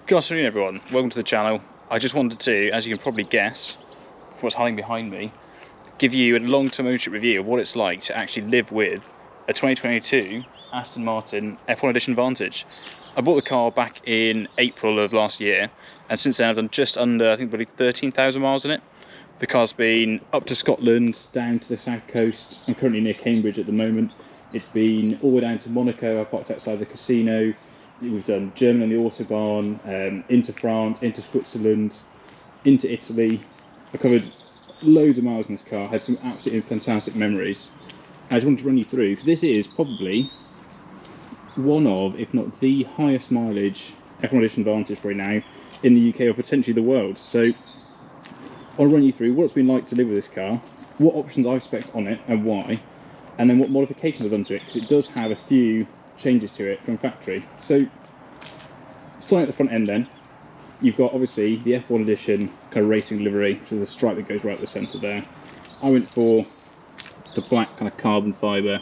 Good afternoon everyone, welcome to the channel. I just wanted to, as you can probably guess from what's hiding behind me, give you a long-term ownership review of what it's like to actually live with a 2022 Aston Martin F1 Edition Vantage. I bought the car back in April of last year, and since then I've done just under, I think, probably 13,000 miles in it. The car's been up to Scotland, down to the south coast. I'm currently near Cambridge at the moment. It's been all the way down to Monaco. I parked outside the casino. We've done Germany on the Autobahn, into France, into Switzerland, into Italy. I covered loads of miles in this car, had some absolutely fantastic memories. I just wanted to run you through, because this is probably one of, if not the highest mileage F1 Edition Vantage right now in the UK or potentially the world. So I'll run you through what it's been like to live with this car, what options I spec on it and why, and then what modifications I've done to it, because it does have a few changes to it from factory. So starting at the front end then, you've got obviously the F1 Edition kind of racing livery, which is the stripe that goes right at the centre there. I went for the black kind of carbon fibre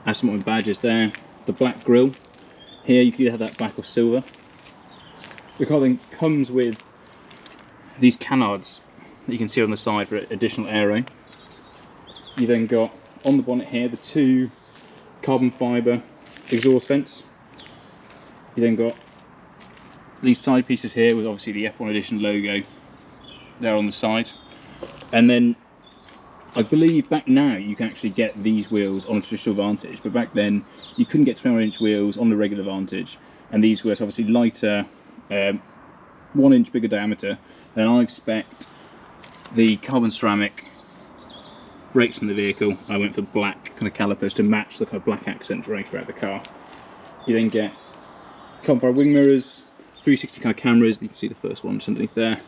Aston Martin badges there, the black grille. Here you can either have that black or silver. The car then comes with these canards that you can see on the side for additional aero. You then got on the bonnet here the two carbon fibre exhaust vents. You then got these side pieces here with obviously the F1 Edition logo there on the side. And then I believe back now you can actually get these wheels on a traditional Vantage, but back then you couldn't get 21-inch wheels on the regular Vantage, and these were obviously lighter, 1 inch bigger diameter. And I've spec'd the carbon ceramic brakes in the vehicle. I went for black kind of calipers to match the kind of black accent running throughout the car. You then get carbon fibre wing mirrors, 360 kind of cameras. You can see the first one just underneath there.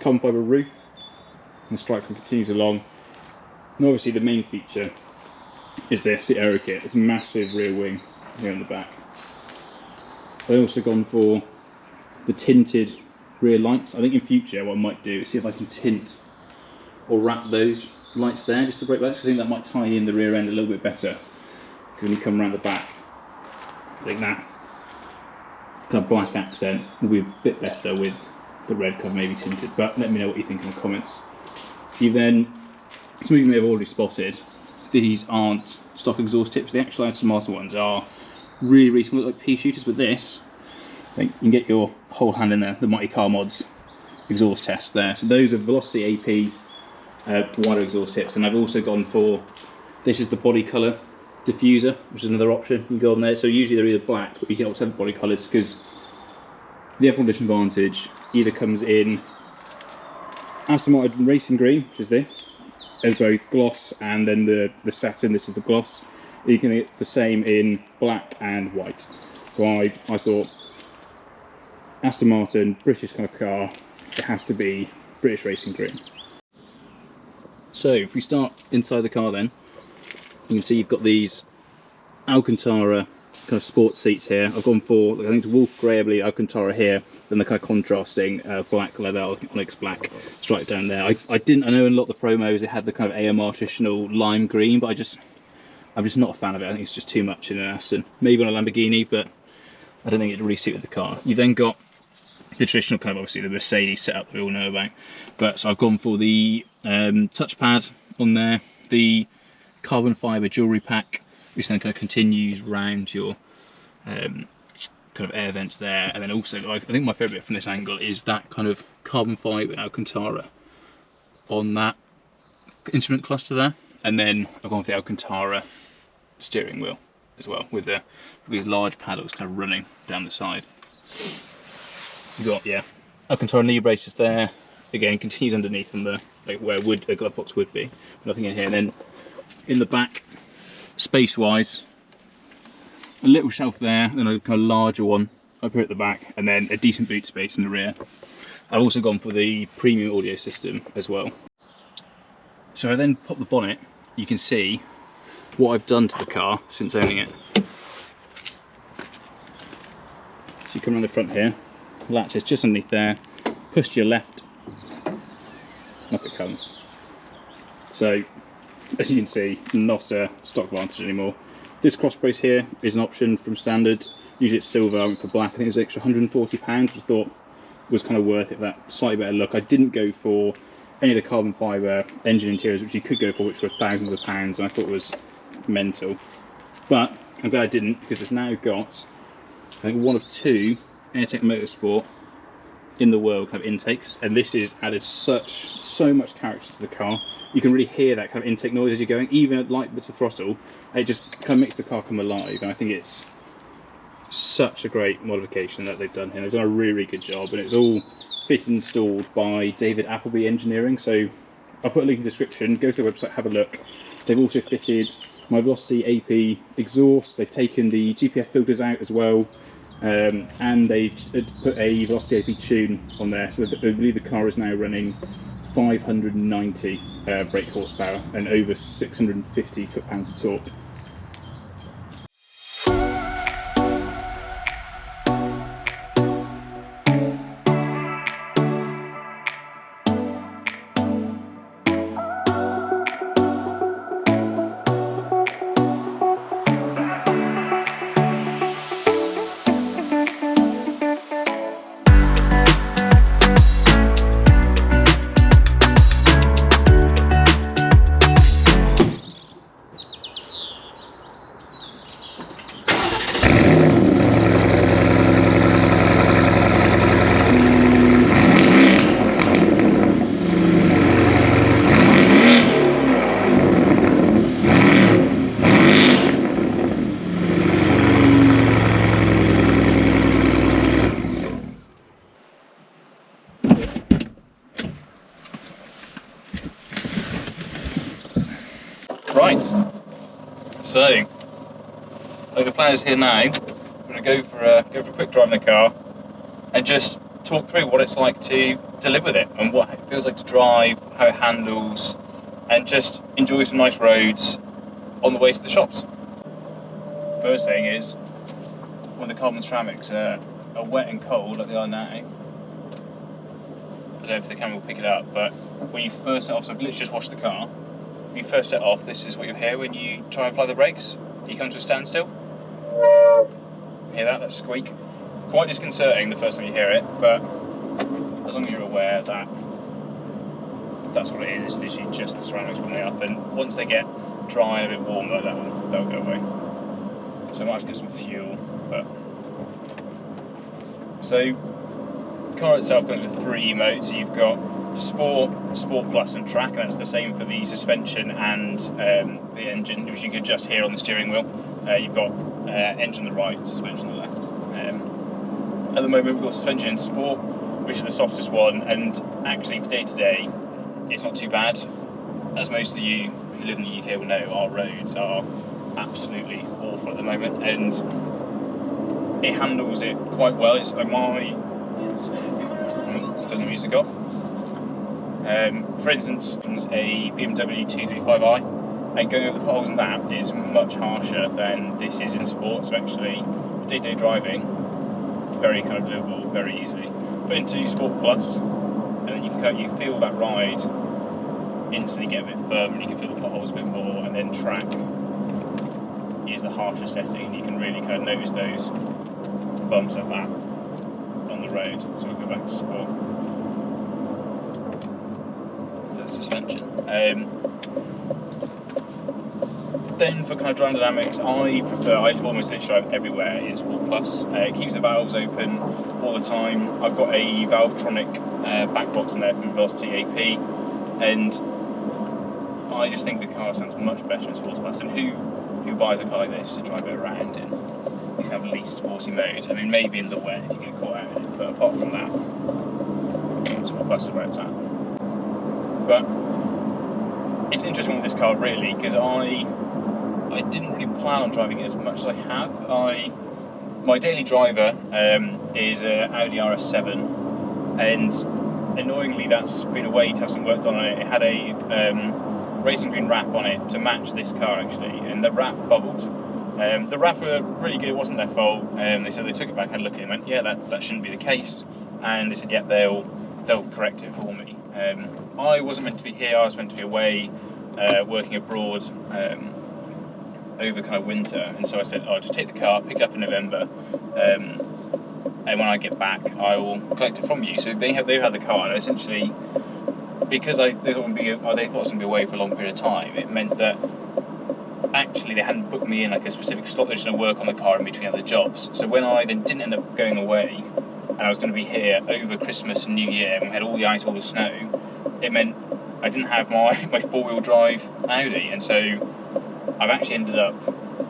Carbon fibre roof, and the stripe continues along. And obviously the main feature is this, the aero kit. This massive rear wing here on the back. I've also gone for the tinted rear lights. I think in future what I might do is see if I can tint or wrap those lights there, just the brake lights. I think that might tie in the rear end a little bit better, because when you come around the back, I think that kind of black accent will be a bit better with the red colour maybe tinted. But let me know what you think in the comments. You then, some of you may have already spotted, these aren't stock exhaust tips. The actual Aston Martin ones are really, really small, like pea shooters. With this, I think you can get your whole hand in there, the Mighty Car Mods exhaust test there. So those are Velocity AP wider exhaust tips, and I've also gone for, this is the body colour diffuser, which is another option you can go on there. So usually they're either black, but you can also have body colours, because the F1 Edition Vantage either comes in Aston Martin Racing Green, which is this, as both gloss and then the satin, this is the gloss. You can get the same in black and white. So I thought, Aston Martin, British kind of car, it has to be British Racing Green. So if we start inside the car then, you can see you've got these Alcantara kind of sports seats here. I've gone for, I think it's Wolf Grey Alcantara here, then the kind of contrasting black leather Onyx black stripe down there. I know in a lot of the promos it had the kind of AMR traditional lime green, but I'm just not a fan of it. I think it's just too much in an Aston. Maybe on a Lamborghini, but I don't think it really suited the car. You then got the traditional kind of, obviously the Mercedes setup that we all know about. But so I've gone for the touchpad on there, the carbon fibre jewellery pack, which then kind of continues round your kind of air vents there. And then also, I think my favourite bit from this angle is that kind of carbon fibre Alcantara on that instrument cluster there. And then I've gone for the Alcantara steering wheel as well, with these large paddles kind of running down the side. You've got, yeah, Alcantara knee braces there. Again, continues underneath from the, like where a glove box would be. Nothing in here. And then in the back, space-wise, a little shelf there, then a kind of larger one up here at the back, and then a decent boot space in the rear. I've also gone for the premium audio system as well. So I then pop the bonnet. You can see what I've done to the car since owning it. So you come around the front here, latch is just underneath there, push to your left, and up it comes. So as you can see, not a stock Vantage anymore. This cross brace here is an option from standard. Usually it's silver, I went for black. I think it's an extra £140, which I thought was kind of worth it, that slightly better look. I didn't go for any of the carbon fibre engine interiors, which you could go for, which were thousands of pounds, and I thought was mental. But I'm glad I didn't, because it's now got, I think, one of 2 Airtech Motorsport in the world kind of intakes, and this has added so much character to the car. You can really hear that kind of intake noise as you're going, even at light bits of throttle. It just kind of makes the car come alive, and I think it's such a great modification that they've done here. They've done a really, really good job, and it's all fitted and installed by David Appleby Engineering. So I'll put a link in the description. Go to the website, have a look. They've also fitted my Velocity AP exhaust. They've taken the GPF filters out as well, and they've put a Velocity AP tune on there. So I believe the car is now running 590 brake horsepower and over 650 foot-pounds of torque. Right, so the plan is here now. I'm going to go for a quick drive in the car and just talk through what it's like to live with it and what it feels like to drive, how it handles, and just enjoy some nice roads on the way to the shops. First thing is, when the carbon ceramics are wet and cold like they are now, I don't know if the camera will pick it up, but when you first set off, so I've literally just washed the car. When you first set off, this is what you hear when you try and apply the brakes. You come to a standstill. Hear that? That squeak. Quite disconcerting the first time you hear it, but as long as you're aware that that's what it is. It's literally just the ceramics warming up, and once they get dry and a bit warmer, that'll go away. So I might have to get some fuel. But so the car itself comes with 3 modes. So you've got Sport, Sport Plus and Track, and that's the same for the suspension and the engine, which you can adjust here on the steering wheel. You've got engine on the right, suspension on the left. At the moment we've got suspension in Sport, which is the softest one, and actually for day to day it's not too bad. As most of you who live in the UK will know, our roads are absolutely awful at the moment, and it handles it quite well. It's like turn the music off. For instance, it's a BMW 235i, and going over the potholes in that is much harsher than this is in Sport. So actually, for day-to-day driving, very kind of livable, very easily. But into Sport Plus, and then you feel that ride instantly get a bit firmer, and you can feel the potholes a bit more. And then Track is the harsher setting, and you can really kind of notice those bumps like that on the road. So we'll go back to Sport. Suspension. Then for kind of driving dynamics, I almost literally drive everywhere in Sport Plus. It keeps the valves open all the time. I've got a Valvetronic back box in there from Velocity AP, and I just think the car sounds much better in Sport Plus. And who buys a car like this to drive it around in these kind of least sporty mode? I mean, maybe in the wet if you get caught out in it, but apart from that, Sport Plus is where it's at. But it's interesting with this car really, because I didn't really plan on driving it as much as I have. My daily driver is an Audi RS7, and annoyingly that's been a way to have some work done on it. It had a racing green wrap on it to match this car actually, and the wrap bubbled. The wrap were really good, it wasn't their fault. They said they took it back, had a look at it and went, yeah, that shouldn't be the case. And they said, yeah, they'll correct it for me. I wasn't meant to be here, I was meant to be away, working abroad over kind of winter, and so I said, I'll just take the car, pick it up in November, and when I get back, I will collect it from you. So they've had the car, and essentially, because they thought it was going to be away for a long period of time, it meant that actually they hadn't booked me in like a specific slot. They're just going to work on the car in between other jobs. So when I then didn't end up going away, and I was going to be here over Christmas and New Year, and we had all the ice, all the snow, it meant I didn't have my 4-wheel drive Audi, and so I've actually ended up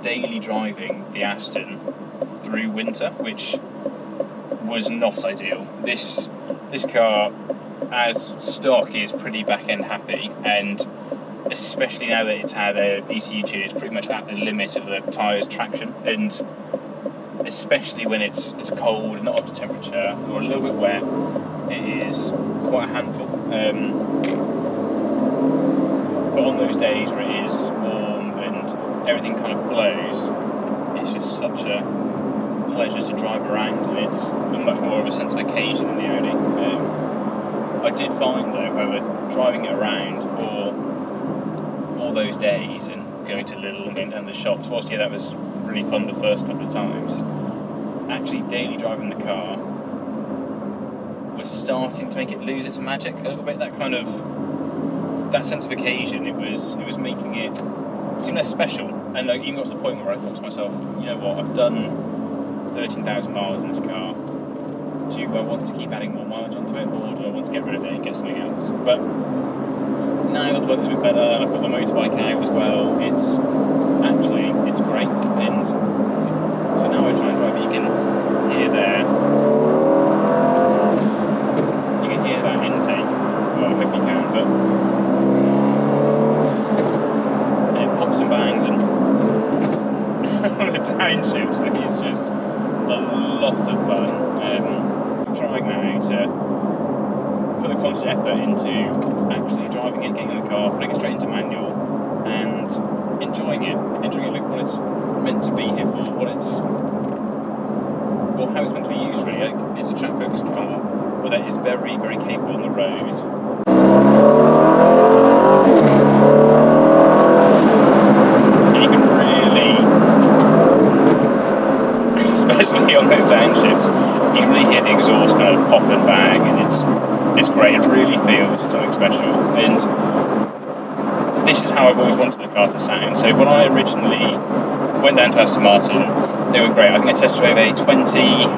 daily driving the Aston through winter, which was not ideal. This car, as stock, is pretty back-end happy, and especially now that it's had a ECU tune, it's pretty much at the limit of the tyres' traction, and especially when it's cold and not up to temperature or a little bit wet, it is quite a handful. But on those days where it is warm and everything kind of flows, it's just such a pleasure to drive around, and it's much more of a sense of occasion than the Audi. I did find, though, however, driving it around for all those days and going to Lidl and going down the shops, whilst that was really fun the first couple of times, actually daily driving the car was starting to make it lose its magic a little bit. That sense of occasion, it was making it seem less special, and even got to the point where I thought to myself, you know what, I've done 13,000 miles in this car. Do I want to keep adding more mileage onto it, or do I want to get rid of it and get something else? But now that the weather's a bit better and I've got the motorbike out as well, it's great. And so now I try and drive it. You can hear that intake. Well, I hope you can, but it pops and bangs, and on the downshifts, it's just a lot of fun. I'm trying now to put the conscious effort into actually driving it, getting in the car, putting it straight into manual, and enjoying it like what it's meant to be here for, how it's meant to be used, really. It's a track focused car, but that is very, very capable on the road. And you can really, especially on those downshifts, you can really hear the exhaust kind of pop and bang, and it's great. It really feels something special, and this is how I've always wanted the car to sound. So when I originally went down to Aston Martin, they were great. I think I test drove a 2018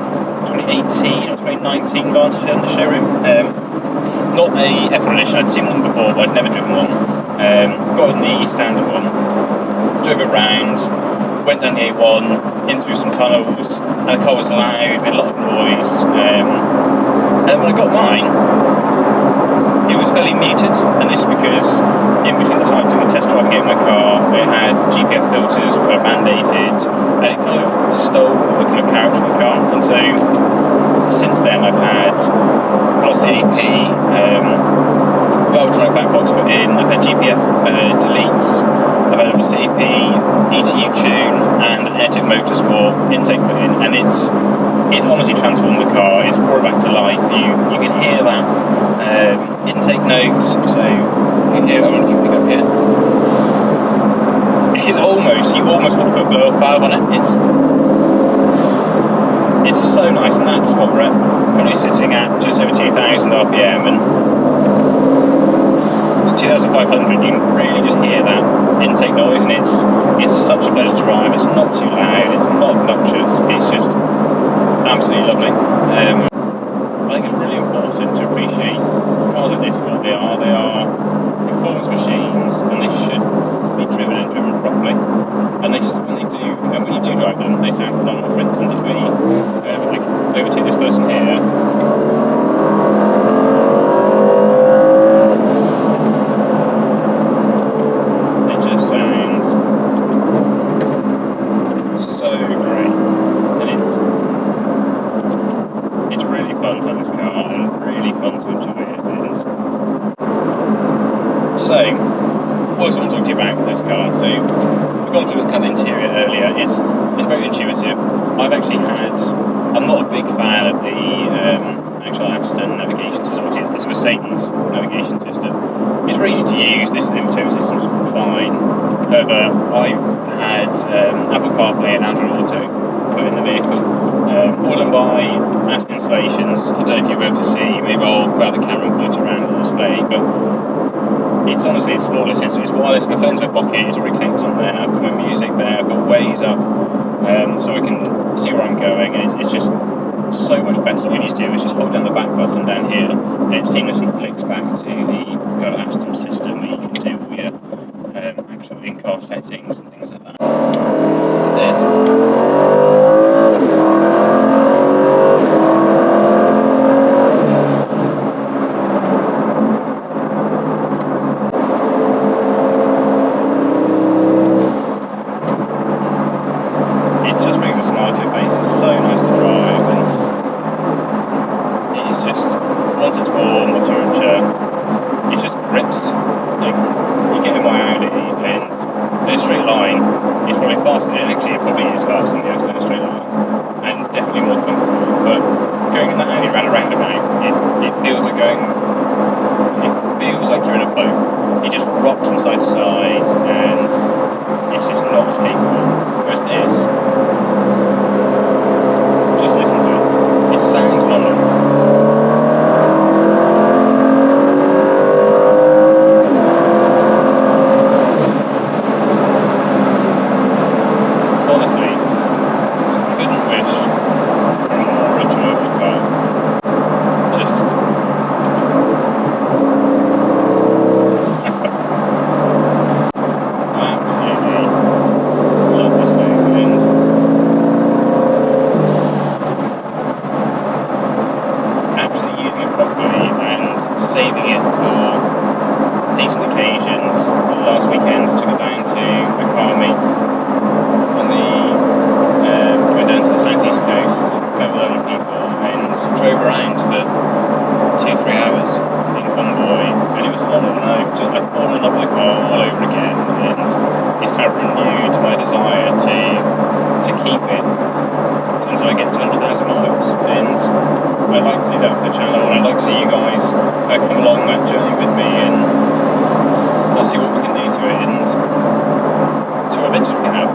or 2019 Vantage down the showroom. Not a F1 edition, I'd seen one before, but I'd never driven one. Got in the standard one, drove it round, went down the A1, in through some tunnels, and the car was loud, made a lot of noise. And when I got mine, it was fairly muted, and this is because in between the time doing the test drive and getting my car, it had GPF filters kind of mandated, and it kind of stole the kind of character of the car. And so since then I've had Velocity AP, Valvetronic black box put in, I've had GPF deletes, I've had Velocity AP, ECU tune, and an Airtech Motorsport intake put in, and it's honestly transformed the car. It's brought it back to life. You can hear that intake note. So you can hear. I wonder if you can pick up here. It's you almost want to put a blow-off valve on it. It's so nice, and that's what we're currently sitting at, just over 2,000 RPM, and to 2,500. You can really just hear that intake noise, and it's such a pleasure to drive. It's not too loud. It's not obnoxious. It's just absolutely lovely. I think it's really important to appreciate cars like this for what they are. They are performance machines, and they should be driven and driven properly. And when you do drive them, they sound phenomenal. For instance, if we overtake this person here, they just sound so great, and it's really fun to have this car, and really fun to enjoy it. And so, what else I want to talk to you about with this car? So, we've gone through the kind of interior earlier. It's very intuitive. I'm not a big fan of the actual Aston navigation system. It's a Mercedes navigation system. It's very easy to use. This infotainment system is fine. However, I've had Apple CarPlay and Android Auto put in the vehicle, all done by Aston Installations. I don't know if you'll be able to see, maybe I'll grab the camera and point it around the display, but it's honestly, it's flawless. It's wireless, my phone's in my pocket, it's already connected on there, I've got my music there, I've got Waze up, so I can see where I'm going, and it's just so much better than we used to do. It's just hold down the back button down here, and it seamlessly flicks back to the kind of Aston system where you can do all your actual in-car settings and things like that. There's it just brings a smile to your face. It's so nice to drive, and it's just, once it's warm, once you're in chair, it just grips. Like, you get in my Audi, and in a straight line, it's probably faster. Actually, it probably is faster than the Aston in a straight line, and definitely more comfortable. But going in that Audi around a roundabout, it feels like going. It feels like you're in a boat. It just rocks from side to side, and it's just not as capable. Whereas this, just listen to it. It sounds phenomenal. Honestly, I couldn't wish for a more enjoyable car. Just absolutely love this thing, and actually using it properly and saving it for decent occasions. Last weekend, took it down to a car meet on the went down to the southeast coast, met with a load of people, and drove around for 2-3 hours in convoy, and it was phenomenal. I've fallen in love with the car all over again, and it's kind of renewed my desire to keep it until I get to 100,000 miles. And I'd like to do that for the channel, and I'd like to see you guys kind of come along that journey with me, and let's see what we can do to it, and see what adventures we can have.